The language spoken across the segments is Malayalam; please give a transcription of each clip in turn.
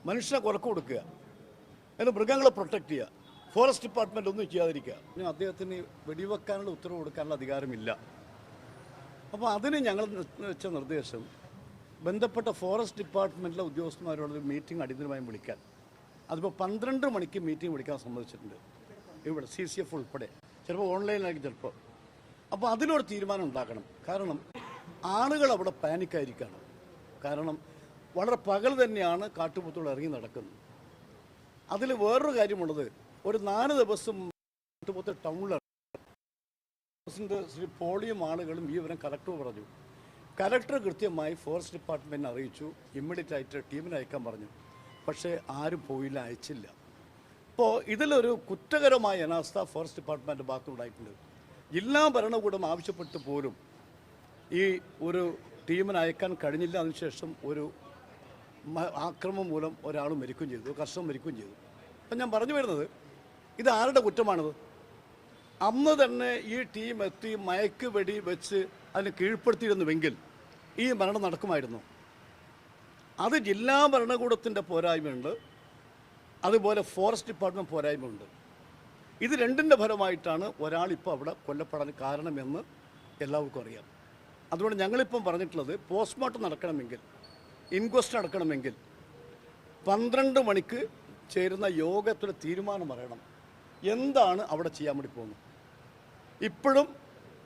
മനുഷ്യനെ കൊലക്ക് കൊടുക്കുക, അതിന് മൃഗങ്ങളെ പ്രൊട്ടക്ട് ചെയ്യുക, ഫോറസ്റ്റ് ഡിപ്പാർട്ട്മെൻ്റ് ഒന്നും ചെയ്യാതിരിക്കുക. പിന്നെ അദ്ദേഹത്തിന് വെടിവെക്കാനുള്ള ഉത്തരവ് കൊടുക്കാനുള്ള അധികാരമില്ല. അപ്പോൾ അതിന് ഞങ്ങൾ വെച്ച നിർദ്ദേശം ബന്ധപ്പെട്ട ഫോറസ്റ്റ് ഡിപ്പാർട്ട്മെൻറ്റിലെ ഉദ്യോഗസ്ഥന്മാരോട് മീറ്റിംഗ് അടിയന്തരമായും വിളിക്കാൻ. അതിപ്പോൾ 12 മണിക്ക് മീറ്റിംഗ് വിളിക്കാൻ സമ്മതിച്ചിട്ടുണ്ട് ഇവിടെ CCF ഉൾപ്പെടെ, ചിലപ്പോൾ ഓൺലൈനായിരിക്കും ചിലപ്പോൾ. അപ്പോൾ അതിനൊരു തീരുമാനം ഉണ്ടാക്കണം. കാരണം ആളുകൾ അവിടെ പാനിക്കായിരിക്കുകയാണ്. കാരണം വളരെ പകൽ തന്നെയാണ് കാട്ടുപോത്തുകൾ ഇറങ്ങി നടക്കുന്നത്. അതിൽ വേറൊരു കാര്യമുള്ളത്, ഒരു 4 ദിവസം കാട്ടുപോത്ത് ടൗണിലാണ്. ശ്രീ പോളിയും ആളുകളും ഈ വിവരം കലക്ടർ പറഞ്ഞു. കലക്ടർ കൃത്യമായി ഫോറസ്റ്റ് ഡിപ്പാർട്ട്മെൻറ്റിനെ അറിയിച്ചു, ഇമ്മീഡിയറ്റ് ആയിട്ട് ടീമിനെ അയക്കാൻ പറഞ്ഞു. പക്ഷേ ആരും പോയില്ല, അയച്ചില്ല. ഇപ്പോൾ ഇതിലൊരു കുറ്റകരമായ അനാസ്ഥ ഫോറസ്റ്റ് ഡിപ്പാർട്ട്മെൻറ്റ് ഭാഗത്തുണ്ടായിട്ടുണ്ട്. ജില്ലാ ഭരണകൂടം ആവശ്യപ്പെട്ട് പോലും ഈ ഒരു ടീമിനെ അയക്കാൻ കഴിഞ്ഞില്ല. അതിനുശേഷം ഒരു ആക്രമണം മൂലം ഒരാൾ മരിക്കുകയും ചെയ്തു, കർഷകൻ മരിക്കുകയും ചെയ്തു. അപ്പം ഞാൻ പറഞ്ഞു വരുന്നത്, ഇത് ആരുടെ കുറ്റമാണിത്? അന്ന് തന്നെ ഈ ടീം എത്തി മയക്ക് വെടി വെച്ച് അതിനെ കീഴ്പ്പെടുത്തിയിരുന്നുവെങ്കിൽ ഈ മരണം നടക്കുമായിരുന്നു. അത് ജില്ലാ ഭരണകൂടത്തിൻ്റെ പോരായ്മയുണ്ട്, അതുപോലെ ഫോറസ്റ്റ് ഡിപ്പാർട്ട്മെൻറ്റ് പോരായ്മയുണ്ട്. ഇത് രണ്ടിൻ്റെ ഫലമായിട്ടാണ് ഒരാളിപ്പോൾ അവിടെ കൊല്ലപ്പെടാൻ കാരണമെന്ന് എല്ലാവർക്കും അറിയാം. അതുകൊണ്ട് ഞങ്ങളിപ്പം പറഞ്ഞിട്ടുള്ളത്, പോസ്റ്റ്മോർട്ടം നടക്കണമെങ്കിൽ, ഇൻക്വസ്റ്റ് നടക്കണമെങ്കിൽ 12 മണിക്ക് ചേരുന്ന യോഗത്തിലെ തീരുമാനം പറയണം. എന്താണ് അവിടെ ചെയ്യാൻ വേണ്ടി പോകുന്നത്? ഇപ്പോഴും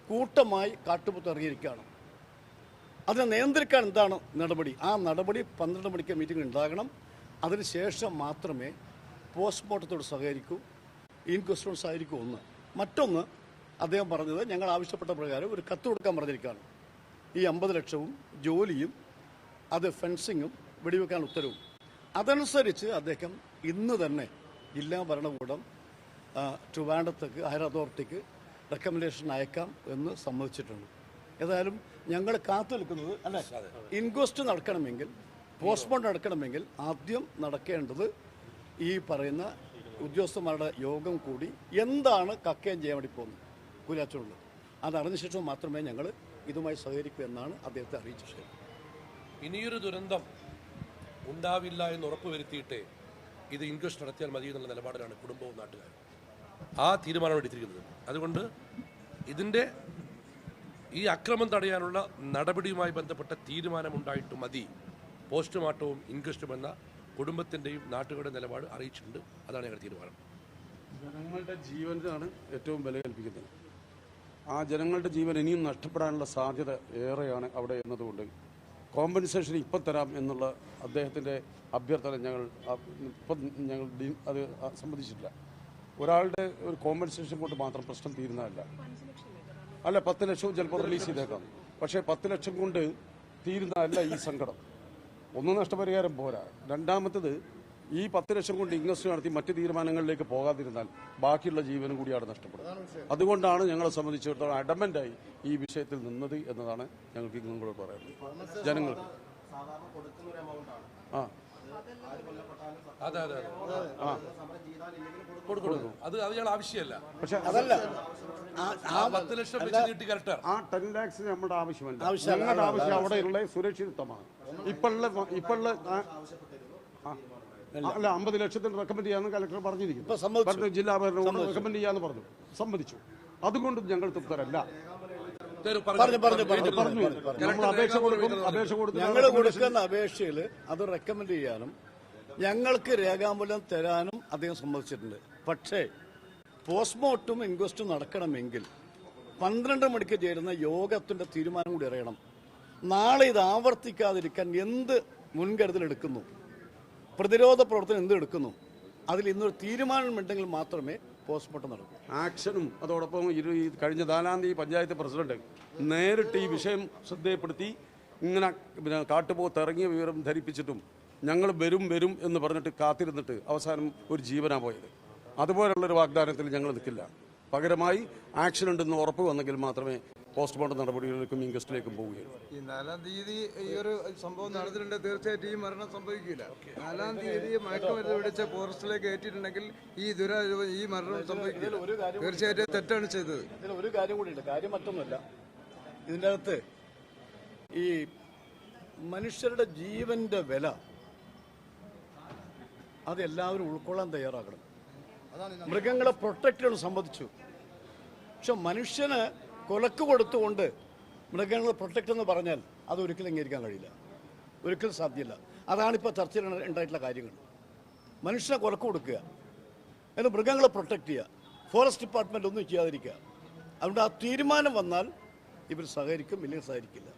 കൂട്ടമായി കാട്ടുപോത്ത് ഇറങ്ങിയിരിക്കുകയാണ്. അതിനെ നിയന്ത്രിക്കാൻ എന്താണ് നടപടി? ആ നടപടി 12 മണിക്ക് മീറ്റിംഗ് ഉണ്ടാകണം. അതിനുശേഷം മാത്രമേ പോസ്റ്റ്മോർട്ടത്തോട് സഹകരിക്കൂ, ഇൻക്വസ്റ്റോട് സഹകരിക്കൂ. ഒന്ന്. മറ്റൊന്ന്, അദ്ദേഹം പറഞ്ഞത്, ഞങ്ങൾ ആവശ്യപ്പെട്ട പ്രകാരം ഒരു കത്ത് കൊടുക്കാൻ പറഞ്ഞിരിക്കുകയാണ്. ഈ 50 ലക്ഷവും ജോലിയും അത് ഫെൻസിങ്ങും വെടിവെക്കാൻ ഉത്തരവും. അതനുസരിച്ച് അദ്ദേഹം ഇന്ന് തന്നെ ജില്ലാ ഭരണകൂടം ട്രിവാൻഡ്രത്തേക്ക് ഹയർ അതോറിറ്റിക്ക് റെക്കമെൻഡേഷൻ അയക്കാം എന്ന് സമ്മതിച്ചിട്ടുണ്ട്. ഏതായാലും ഞങ്ങൾ കാത്തു നിൽക്കുന്നത്, അല്ലേ, ഇൻക്വസ്റ്റ് നടക്കണമെങ്കിൽ, പോസ്റ്റ്മോർട്ടം നടക്കണമെങ്കിൽ ആദ്യം നടക്കേണ്ടത് ഈ പറയുന്ന ഉദ്യോഗസ്ഥന്മാരുടെ യോഗം കൂടി എന്താണ് കക്കയം ചെയ്യാൻ വേണ്ടി പോകുന്നത് കൂലാച്ചുള്ളത് അതറിഞ്ഞ ശേഷം മാത്രമേ ഞങ്ങൾ ഇതുമായി സഹകരിക്കൂ എന്നാണ് അദ്ദേഹത്തെ അറിയിച്ചത്. ഇനിയൊരു ദുരന്തം ഉണ്ടാവില്ല എന്ന് ഉറപ്പുവരുത്തിയിട്ടേ ഇത് ഇൻക്വസ്റ്റ് നടത്തിയാൽ മതി എന്നുള്ള നിലപാടിലാണ് കുടുംബവും നാട്ടുകാരും ആ തീരുമാനം എടുത്തിരിക്കുന്നത്. അതുകൊണ്ട് ഇതിൻ്റെ ഈ അക്രമം തടയാനുള്ള നടപടിയുമായി ബന്ധപ്പെട്ട തീരുമാനമുണ്ടായിട്ട് മതി പോസ്റ്റ്മോർട്ടവും ഇൻക്വസ്റ്റും എന്ന കുടുംബത്തിൻ്റെയും നാട്ടുകാരുടെ നിലപാട് അറിയിച്ചിട്ടുണ്ട്. അതാണ് ഞങ്ങളുടെ തീരുമാനം. ജനങ്ങളുടെ ജീവനാണ് ഏറ്റവും വില കൽപ്പിക്കുന്നത്. ആ ജനങ്ങളുടെ ജീവൻ ഇനിയും നഷ്ടപ്പെടാനുള്ള സാധ്യത ഏറെയാണ് അവിടെ എന്നതുകൊണ്ട് കോമ്പൻസേഷൻ ഇപ്പം തരാം എന്നുള്ള അദ്ദേഹത്തിൻ്റെ അഭ്യർത്ഥന ഞങ്ങൾ അത് സമ്മതിച്ചിട്ടില്ല. ഒരാളുടെ ഒരു കോമ്പൻസേഷൻ കൊണ്ട് മാത്രം പ്രശ്നം തീരുന്നതല്ല. അല്ല, 10 ലക്ഷവും ചിലപ്പോൾ റിലീസ് ചെയ്തേക്കാം. പക്ഷേ 10 ലക്ഷം കൊണ്ട് തീരുന്നതല്ല ഈ സങ്കടം. ഒന്ന്, നഷ്ടപരിഹാരം പോരാ. രണ്ടാമത്തത്, ഈ 10 ലക്ഷം കൊണ്ട് ഇൻവെസ്റ്റ് നടത്തി മറ്റ് തീരുമാനങ്ങളിലേക്ക് പോകാതിരുന്നാൽ ബാക്കിയുള്ള ജീവനും കൂടിയാണ് നഷ്ടപ്പെടുന്നത്. അതുകൊണ്ടാണ് ഞങ്ങളെ സംബന്ധിച്ചിടത്തോളം അഡമന്റായി ഈ വിഷയത്തിൽ നിന്നത് എന്നതാണ് ഞങ്ങൾക്ക് നിങ്ങളോട് പറയുന്നത്. ജനങ്ങൾക്ക് അത് ഞങ്ങൾ ആവശ്യമല്ല. പക്ഷെ അതല്ല, ആ 10 ലക്ഷം വെച്ച് നീട്ടി കരട്ടെ. ആ 10 ലാക്സ് നമ്മുടെ ആവശ്യമല്ല. ഞങ്ങളുടെ ആവശ്യം അവിടെയുള്ള സുരക്ഷിതത്വമാണ്. ഇപ്പോഴുള്ള അല്ല, 50 ലക്ഷത്തിന് റെക്കമെൻഡ് ചെയ്യാന്ന് കലക്ടർ പറഞ്ഞിരിക്കുന്നു. ജില്ലാ ഭരണകൂടം റെക്കമെൻഡ് ചെയ്യാന്ന് പറഞ്ഞു, സമ്മതിച്ചു. അതുകൊണ്ട് ഞങ്ങൾ തൃപ്തരല്ല. ഞങ്ങൾ കൊടുക്കുന്ന അപേക്ഷയിൽ അത് റെക്കമെൻഡ് ചെയ്യാനും ഞങ്ങൾക്ക് രേഖാമൂലം തരാനും അദ്ദേഹം സമ്മതിച്ചിട്ടുണ്ട്. പക്ഷേ പോസ്റ്റ്മോർട്ടം ഇൻക്വസ്റ്റ് നടക്കണമെങ്കിൽ 12 മണിക്ക് ചേരുന്ന യോഗത്തിന്റെ തീരുമാനം കൂടി അറിയണം. നാളെ ഇത് ആവർത്തിക്കാതിരിക്കാൻ എന്ത് മുൻകരുതലെടുക്കുന്നു, പ്രതിരോധ പ്രവർത്തനം എന്തെടുക്കുന്നു, അതിൽ ഇന്നൊരു തീരുമാനമുണ്ടെങ്കിൽ മാത്രമേ പോസ്റ്റ്മോർട്ടം നടക്കൂ. ആക്ഷനും അതോടൊപ്പം കഴിഞ്ഞ 4-ാം തീയതി പഞ്ചായത്ത് പ്രസിഡന്റ് നേരിട്ട് ഈ വിഷയം ശ്രദ്ധയപ്പെടുത്തി ഇങ്ങനെ കാട്ടുപോത്ത് ഇറങ്ങിയ വിവരം ധരിപ്പിച്ചിട്ടും ഞങ്ങൾ വരും എന്ന് പറഞ്ഞിട്ട് കാത്തിരുന്നിട്ട് അവസാനം ഒരു ജീവനാ പോയത്. അതുപോലുള്ളൊരു വാഗ്ദാനത്തിൽ ഞങ്ങൾ നിൽക്കില്ല. പകരമായി ആക്ഷൻ ഉണ്ടെന്ന് ഉറപ്പ് വന്നെങ്കിൽ മാത്രമേ പോസ്റ്റ്മോർട്ടം നടപടികളിലേക്കും ഇൻക്വസ്റ്റിലേക്കും പോവുകയുള്ളൂ. ഈ 4-ാം തീയതി ഈ ഒരു സംഭവം നടന്നിട്ടുണ്ടെങ്കിൽ തീർച്ചയായിട്ടും ഈ മരണം സംഭവിക്കില്ല. 4-ാം തീയതി മയക്കുമരുന്ന് പിടിച്ച് ഫോറസ്റ്റിലേക്ക് ഏറ്റിട്ടുണ്ടെങ്കിൽ ഈ മരണം സംഭവിക്കില്ല. തീർച്ചയായിട്ടും തെറ്റാണ് ചെയ്തത്. ഇതിൽ ഒരു കാര്യം കൂടിയുണ്ട്. കാര്യം മറ്റൊന്നുമല്ല, ഇതിൻ്റെ അകത്ത് ഈ മനുഷ്യരുടെ ജീവന്റെ വില അത് എല്ലാവരും ഉൾക്കൊള്ളാൻ തയ്യാറാകണം. മൃഗങ്ങളെ പ്രൊട്ടക്റ്റ് ചെയ്യണം സമ്മതിച്ചു. പക്ഷെ മനുഷ്യന് കൊലക്ക് കൊടുത്തുകൊണ്ട് മൃഗങ്ങളെ പ്രൊട്ടക്റ്റ് എന്ന് പറഞ്ഞാൽ അത് ഒരിക്കലും അംഗീകരിക്കാൻ കഴിയില്ല, ഒരിക്കലും സാധ്യമല്ല. അതാണിപ്പോൾ ചർച്ചയിൽ ഉണ്ടായിട്ടുള്ള കാര്യങ്ങൾ. മനുഷ്യനെ കൊലക്ക് കൊടുക്കുക, എന്നിട്ട് മൃഗങ്ങളെ പ്രൊട്ടക്റ്റ് ചെയ്യുക, ഫോറസ്റ്റ് ഡിപ്പാർട്ട്മെൻറ്റ് ഒന്നും ചെയ്യാതിരിക്കുക. അതുകൊണ്ട് ആ തീരുമാനം വന്നാൽ ഇവർ സഹകരിക്കും, ഇല്ലെങ്കിൽ സഹകരിക്കില്ല.